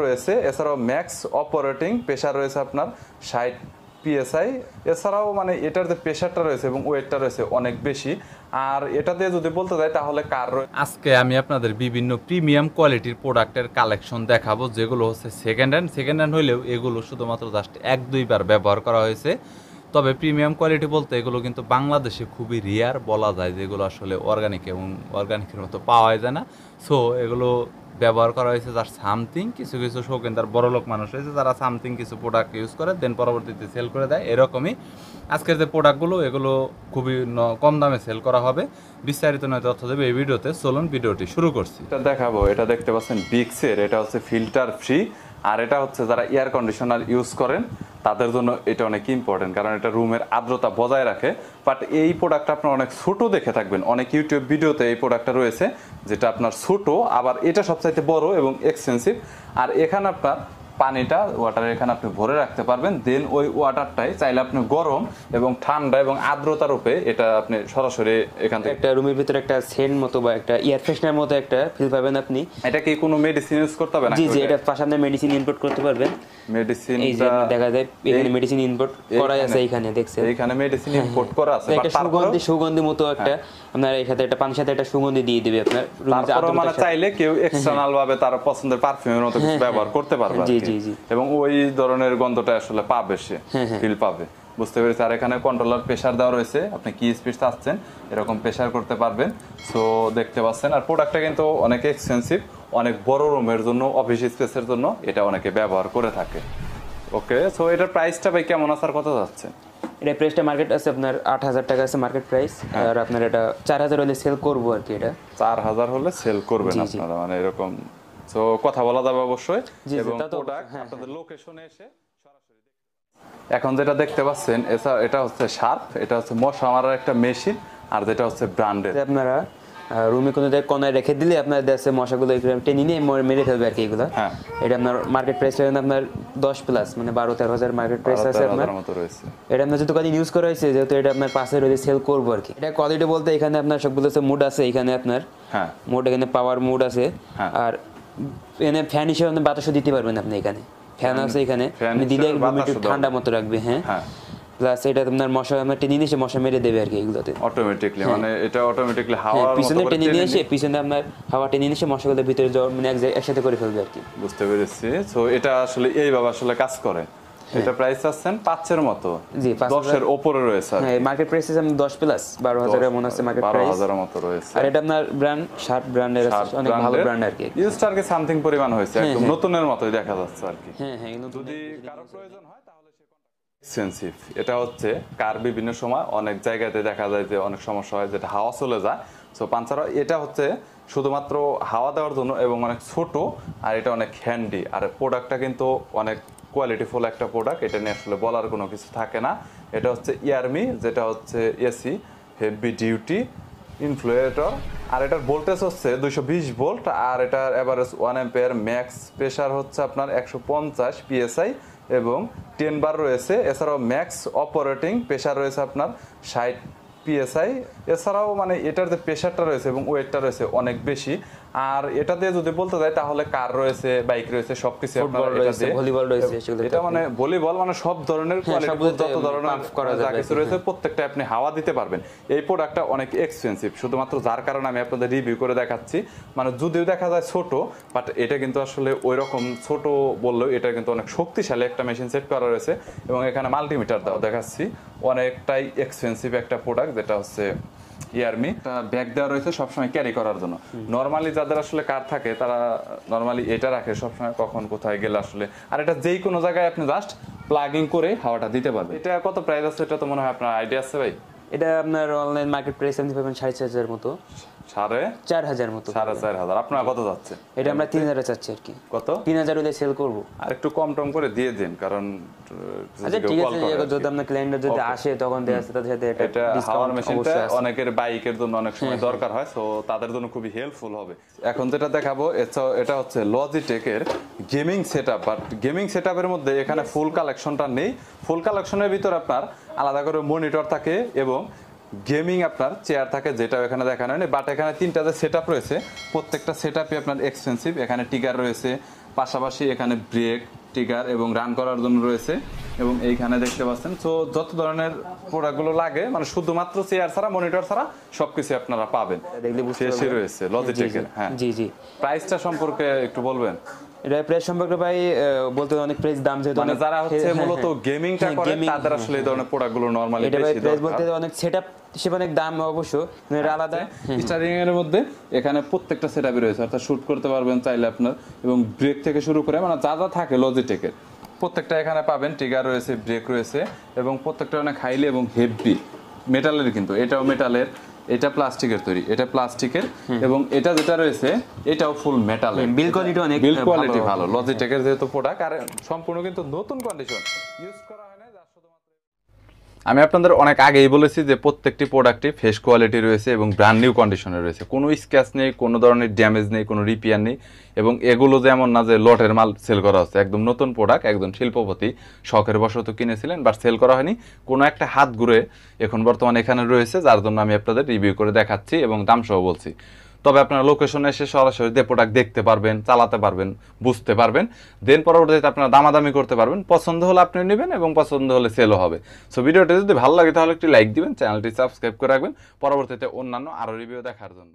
রয়েছে। এছাড়াও max operating pressure রয়েছে আপনার 60 PSI। এছাড়াও মানে এটার যে প্রেসারটা রয়েছে এবং ওয়েটটা রয়েছে অনেক বেশি। আর এটাতে যদি বলতে যাই তাহলে আজকে আমি আপনাদের বিভিন্ন প্রিমিয়াম কোয়ালিটির প্রোডাক্টের কালেকশন দেখাবো, যেগুলো হচ্ছে সেকেন্ড হ্যান্ড হইলেও এগুলো শুধুমাত্র জাস্ট 1-2 বার ব্যবহার করা হয়েছে। তবে প্রিমিয়াম কোয়ালিটি বলতে এগুলো কিন্তু বাংলাদেশে খুবই রেয়ার বলা যায়, যেগুলো আসলে অর্গানিক এবং অর্গানিকের মতো পাওয়া যায় না। সো এগুলো ব্যবহার করা হয়েছে যার সামথিং কিছু কিছু শৌখিনদার বড়লোক মানুষ রয়েছে যারা সামথিং কিছু প্রোডাক্ট ইউজ করে দেন পরবর্তীতে সেল করে দেয়। এরকমই আজকের যে প্রোডাক্টগুলো এগুলো খুবই কম দামে সেল করা হবে। বিস্তারিত নয় তথ্য দেবে এই ভিডিওতে। চলুন ভিডিওটি শুরু করছি। এটা দেখাবো, এটা দেখতে পাচ্ছেন বিক্সের, এটা হচ্ছে ফিল্টার ফ্রি। আর এটা হচ্ছে যারা এয়ার কন্ডিশনার ইউজ করেন তাদের জন্য এটা অনেক ইম্পর্টেন্ট, কারণ এটা রুমের আর্দ্রতা বজায় রাখে। বাট এই প্রোডাক্টটা আপনার অনেক ছোট দেখে থাকবেন, অনেক ইউটিউব ভিডিওতে এই প্রোডাক্টটা রয়েছে যেটা আপনার ছোট, আবার এটা সবচাইতে বড় এবং এক্সপেন্সিভ। আর এখানে আপনার পানিটা ওয়াটার এখানে আপনি ভরে রাখতে পারবেন, দেন ওই ওয়াটারটাই চাইলে আপনি গরম এবং ঠান্ডা এবং আর্দ্রতার রূপে এটা আপনি সরাসরি এখান থেকে একটা রুমের ভিতরে একটা সেন্ট মতো বা একটা এয়ার ফ্রেশনার মতো একটা ফিল পাবেন আপনি। এটা কি কোনো মেডিসিন ইউজ করতে হবে না? জি জি, এটা পাশাপাশি মেডিসিন ইনপুট করতে পারবেন। মেডিসিন এই যে দেখা যায় এখানে মেডিসিন ইনপুট করা আছে, এখানে দেখছেন এখানে মেডিসিন ইনপুট করা আছে। একটা সুগন্ধি মতো একটা আপনার এই সাথে একটা পানির সাথে একটা সুগন্ধি দিয়ে দিবে আপনার। তারপরে মানে চাইলে কেউ এক্সটার্নাল ভাবে তার পছন্দের পারফিউমের মতো কিছু ব্যবহার করতে পারবে। জি জি জি, এবং ওই ধরনের গন্ধটা আসলে পাবে, সে ফিল পাবে। বুঝতে পেরেছি। আর এখানে কন্ট্রোলার প্রেসার দেওয়া রয়েছে, আপনি কি স্পিড চাচ্ছেন এরকম প্রেসার করতে পারবেন। সো দেখতে পাচ্ছেন। আর প্রোডাক্টটা কিন্তু অনেক এক্সপেন্সিভ, অনেক বড় রুমের জন্য, অফিস স্পেসের জন্য এটা অনেকে ব্যবহার করে থাকে। ওকে, সো এটার প্রাইসটা ভাই কেমন আছে আর কত যাচ্ছে? এটা প্রাইসটা মার্কেট আছে আপনার 8,000 টাকা আছে মার্কেট প্রাইস। আর আপনার এটা 4,000 হলে সেল করবো আর কি। এটা 4,000 হলে সেল করবেন আপনারা, মানে এরকম। সো কথা বলা যাবে অবশ্যই। এবং প্রোডাক্ট আপনাদের লোকেশনে এসে সরাসরি এখন যেটা দেখতে পাচ্ছেন এটা হচ্ছে শার্প, এটা হচ্ছে মশা মারার একটা মেশিন। আর যেটা হচ্ছে ব্র্যান্ডের, আপনারা রুমে কোনো জায়গায় কোনায় রেখে দিলে আপনার দেশে মশাগুলো টেনে নিয়ে মেরে ফেলবে আর কি এগুলো। এটা আপনার মার্কেট প্রাইস হবে আপনার 10+ মানে 12-13,000 মার্কেট প্রাইস আছে আপনার মতো রয়েছে। এটা আপনার যেহেতু কাজে ইউজ করা হয়েছে, যেহেতু এটা আপনার পাশে রয়েছে সেল করবো আর কি। এটা কোয়ালিটি বলতে এখানে আপনার সবগুলো মুড আছে, এখানে আপনার মুড, এখানে পাওয়ার মুড আছে। আর এখানে ফ্যান হিসেবে আপনি বাতাসও দিতে পারবেন। আপনি এখানে ফ্যান আছে, এখানে দিলে ঠান্ডা মতো রাখবে। হ্যাঁ, প্লাস এটা আপনার মশা আমরা টেনে নিয়ে এসে মশা মেরে দেবে আর কি এগুলোতে অটোমেটিক্যালি। মানে এটা অটোমেটিক্যালি হাওয়া পিছনে টেনে নিয়ে এসে পিছনে আপনার হাওয়া টেনে নিয়ে এসে মশাগুলোর ভিতরে মানে একসাথে করে ফেলবে আর কি। বুঝতে পেরেছি। সো এটা আসলে এইভাবে আসলে কাজ করে। এটা প্রাইস আছেন 5 এর মতো। জি, 10 এর উপরে রয়েছে। হ্যাঁ, মার্কেট প্রাইস আছে 10+ 12,000 এর মনে আছে মার্কেট প্রাইস। 12,000 এর মতো রয়েছে। আর এটা আপনার ব্র্যান্ড শার্প ব্র্যান্ডের আছে, অনেক ভালো ব্র্যান্ড আর কি। ইউজ টার্গে সামথিং পরিমাণ হয়েছে, একদম নতুনের মতোই দেখা যাচ্ছে আর কি। হ্যাঁ হ্যাঁ, যদি কারো প্রয়োজন হয় তাহলে সে এক্সপেন্সিভ। এটা হচ্ছে কার বিভিন্ন সময় অনেক জায়গাতে দেখা যায় যে অনেক সমস্যা হয়, যেটা হাওয়া চলে যায়। সো পাঞ্চার এটা হচ্ছে শুধুমাত্র হাওয়া দেওয়ার জন্য এবং অনেক ছোট, আর এটা অনেক হ্যান্ডি। আর প্রোডাক্টটা কিন্তু অনেক কোয়ালিটিফুল একটা প্রোডাক্ট, এটা নিয়ে আসলে বলার কোনো কিছু থাকে না। এটা হচ্ছে ইয়ারমি, যেটা হচ্ছে এসি হেভি ডিউটি ইনফ্লুয়েটর। আর এটার ভোল্টেজ হচ্ছে 220 ভোল্ট। আর এটার এভারেজ 1 অ্যাম্পিয়ার। ম্যাক্স প্রেসার হচ্ছে আপনার 150 PSI এবং 10 বার রয়েছে। এছাড়াও ম্যাক্স অপারেটিং প্রেসার রয়েছে আপনার 60 PSI। এছাড়াও মানে এটার যে প্রেসারটা রয়েছে এবং ওয়েটটা রয়েছে অনেক বেশি। আর এটা দিয়ে যদি বলতে যাই তাহলে কার রয়েছে, বাইক রয়েছে, সবকিছু আপনার ভলিবল রয়েছে। এটা মানে ভলিবল মানে সব ধরনের কোয়ালিটি, যত ধরনের যা কিছু রয়েছে প্রত্যেকটা আপনি হাওয়া দিতে পারবেন। এই প্রোডাক্টটা অনেক এক্সপেন্সিভ, শুধুমাত্র যার কারণে আমি আপনাদের রিভিউ করে দেখাচ্ছি। মানে যদিও দেখা যায় ছোট, বাট এটা কিন্তু আসলে ওই রকম ছোট বললেও এটা কিন্তু অনেক শক্তিশালী একটা মেশিন সেট করা রয়েছে। এবং এখানে মাল্টিমিটার দাও দেখাচ্ছি। অনেকটাই এক্সপেন্সিভ একটা প্রোডাক্ট, যেটা হচ্ছে ইয়ারমি। ব্যাগ দেওয়া রয়েছে সবসময় ক্যারি করার জন্য। নর্মালি যাদের আসলে কার থাকে তারা নর্মালি এটা রাখে সবসময়, কখন কোথায় গেলে আসলে। আর এটা যেই কোনো জায়গায় আপনি জাস্ট প্লাগিং করে হাওয়াটা দিতে পারবেন। এটা কত প্রাইস আছে এটা তো মনে হয় আপনার আইডিয়া আছে ভাই? এটা আপনার অনলাইন মার্কেট প্রাইস আপনি পাবেন 4,500 মতো। 4,500 মতো। 4,500। আপনার কত যাচ্ছে? এটা আমরা 3,000 চাচ্ছি আর কি। কত? 3,000 হলে সেল করব। আর একটু কম টম করে দিয়ে দিন, কারণ আচ্ছা ঠিক আছে, যদি আপনার ক্লায়েন্ট যদি আসে তখন দেয়া আছে তাদের সাথে এটা হাওয়ার মেশিনটা অনেকের বাইকের জন্য অনেক সময় দরকার হয়, সো তাদের জন্য খুবই হেল্পফুল হবে। এখন যেটা দেখাবো এটা হচ্ছে লজিটেকের গেমিং সেটআপ। বাট গেমিং সেটআপের মধ্যে এখানে ফুল কালেকশনটা নেই। ফুল কালেকশনের ভিতর আপনার আলাদা করে মনিটর থাকে এবং গেমিং আপনার চেয়ার থাকে, যেটা এখানে দেখানো হয়নি। বাট এখানে 3টা যে সেটআপ রয়েছে প্রত্যেকটা সেটআপই আপনার এক্সপেন্সিভ। এখানে টিগার রয়েছে, পাশাপাশি এখানে ব্রেক ট্রিগার এবং রান করার জন্য রয়েছে এবং এইখানে দেখতে পাচ্ছেন তো যত ধরনের প্রোডাক্টগুলো লাগে মানে শুধুমাত্র চেয়ার ছাড়া মনিটর ছাড়া সবকিছু আপনারা পাবেন দেখলে বুঝতে শেষই রয়েছে লজিটেকের। হ্যাঁ জি জি। প্রাইসটা সম্পর্কে একটু বলবেন? এটা প্রাইস সম্পর্কে ভাই বলতে অনেক প্রাইস দাম যেহেতু মানে অনেক যারা হচ্ছে হ্যাঁ, মূলত হ্যাঁ। গেমিংটা হ্যাঁ, করে gaming, তাদের আসলে এই ধরনের প্রোডাক্টগুলো নরমালি এটা ভাই বেশি প্রাইস দরকার। বলতে অনেক সেটআপ হিসেবে অনেক দাম অবশ্য এটা আলাদা। স্টারিং এর মধ্যে এখানে প্রত্যেকটা সেটআপই রয়েছে, অর্থাৎ শুট করতে পারবেন চাইলে আপনার, এবং ব্রেক থেকে শুরু করে মানে যা যা থাকে লজিটেকের প্রত্যেকটা এখানে পাবেন। ট্রিগার রয়েছে, ব্রেক রয়েছে এবং প্রত্যেকটা অনেক হাইলি এবং হেভি মেটালের, কিন্তু এটাও মেটালের, এটা প্লাস্টিকের তৈরি, এটা প্লাস্টিকের এবং এটা যেটা রয়েছে এটাও ফুল মেটালের। বিল কোয়ালিটি অনেক বিল কোয়ালিটি ভালো লজিটেকের যেহেতু প্রোডাক্ট, আর সম্পূর্ণ কিন্তু নতুন কন্ডিশন ইউজ করা হয় না, যার শুধুমাত্র আমি আপনাদের অনেক আগেই বলেছি যে প্রত্যেকটি প্রোডাক্টই ফ্রেশ কোয়ালিটি রয়েছে এবং ব্র্যান্ড নিউ কন্ডিশনে রয়েছে, কোনো স্ক্র্যাচ নেই, কোনো ধরনের ড্যামেজ নেই, কোনো রিপেয়ার নেই এবং এগুলো যেমন না যে লটের মাল সেল করা হচ্ছে, একদম নতুন প্রোডাক্ট, একদম শিল্পপতি শখের বশত কিনেছিলেন বাট সেল করা হয়নি, কোনো একটা হাত ঘুরে এখন বর্তমানে এখানে রয়েছে, যার জন্য আমি আপনাদের রিভিউ করে দেখাচ্ছি এবং দাম সহ বলছি। তবে আপনারা লোকেশনে এসে সরাসরি প্রোডাক্ট দেখতে পারবেন, চালাতে পারবেন, বুঝতে পারবেন, দেন পরবর্তীতে আপনারা দামাদামি করতে পারবেন, পছন্দ হলে আপনি নেবেন এবং পছন্দ হলে সেলও হবে। সো ভিডিওটা যদি ভালো লাগে তাহলে একটি লাইক দিবেন, চ্যানেলটি সাবস্ক্রাইব করে রাখবেন পরবর্তীতে অন্যান্য আরও রিভিউ দেখার জন্য।